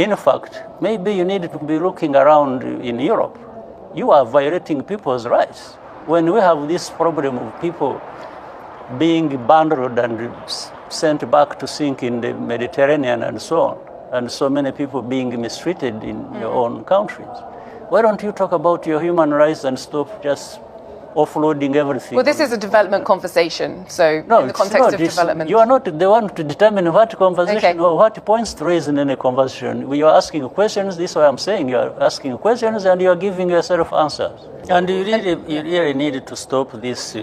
in fact, maybe you need to be looking around in Europe. You are violating people's rights. When we have this problem of people being bundled and sent back to sink in the Mediterranean and so on, and so many people being mistreated in your own countries, why don't you talk about your human rights and stop just offloading everything? Well, this is a development conversation, so no, in the context of development. You are not the one to determine what conversation or what points to raise in any conversation. You are asking questions, this is what I'm saying. You are asking questions and you are giving yourself answers. And you really need to stop this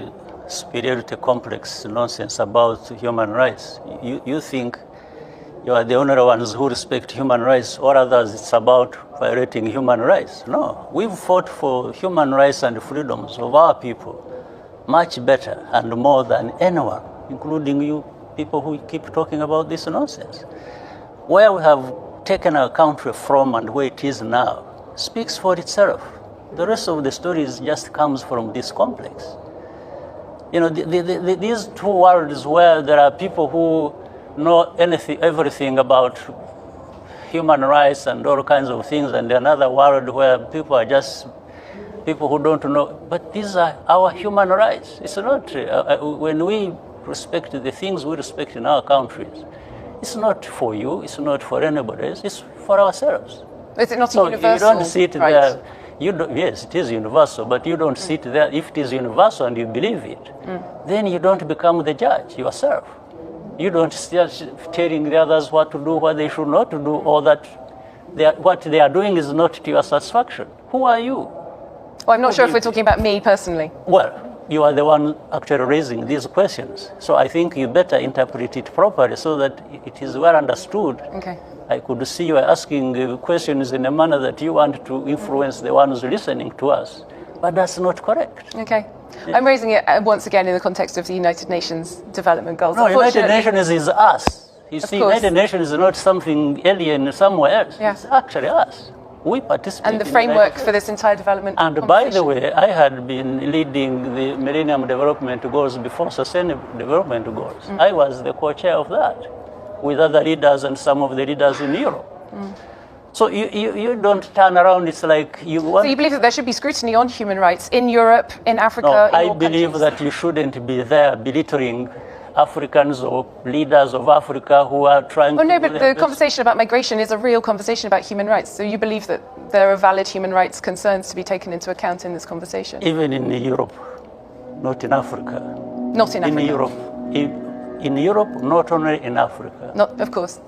superiority complex nonsense about human rights. You think you are the only ones who respect human rights, or others it's about violating human rights. No, we've fought for human rights and freedoms of our people much better and more than anyone, including you people who keep talking about this nonsense. Where we have taken our country from and where it is now speaks for itself. The rest of the stories just comes from this complex. You know, these two worlds where there are people who know everything about human rights and all kinds of things, and another world where people are just people who don't know. But these are our human rights. It's not, when we respect the things we respect in our countries, it's not for you, it's not for anybody else, it's for ourselves. Is it not a universal you don't sit there, yes, it is universal, but you don't sit there. If it is universal and you believe it, then you don't become the judge yourself. You don't start telling the others what to do, what they should not do, or that what they are doing is not to your satisfaction. Who are you? Well, I'm not sure if we're talking about me personally. Well, you are the one actually raising these questions. So I think you better interpret it properly so that it is well understood. Okay. I could see you are asking questions in a manner that you want to influence the ones listening to us. But that's not correct. Okay. I'm raising it once again in the context of the United Nations Development Goals. No, United Nations is us. You see, United Nations is not something alien somewhere else. Yeah. It's actually us. We participate. And the framework for this entire development. And by the way, I had been leading the Millennium Development Goals before Sustainable Development Goals. I was the co-chair of that with other leaders and some of the leaders in Europe. So you don't turn around, it's like you want... So you believe that there should be scrutiny on human rights in Europe, in Africa, No, in I all believe countries? that you shouldn't be there belittling Africans or leaders of Africa who are trying to... Oh no, but the conversation about migration is a real conversation about human rights. So you believe that there are valid human rights concerns to be taken into account in this conversation? Even in Europe, not in Africa. Not in Africa? In Europe, not only in Africa. Not, of course.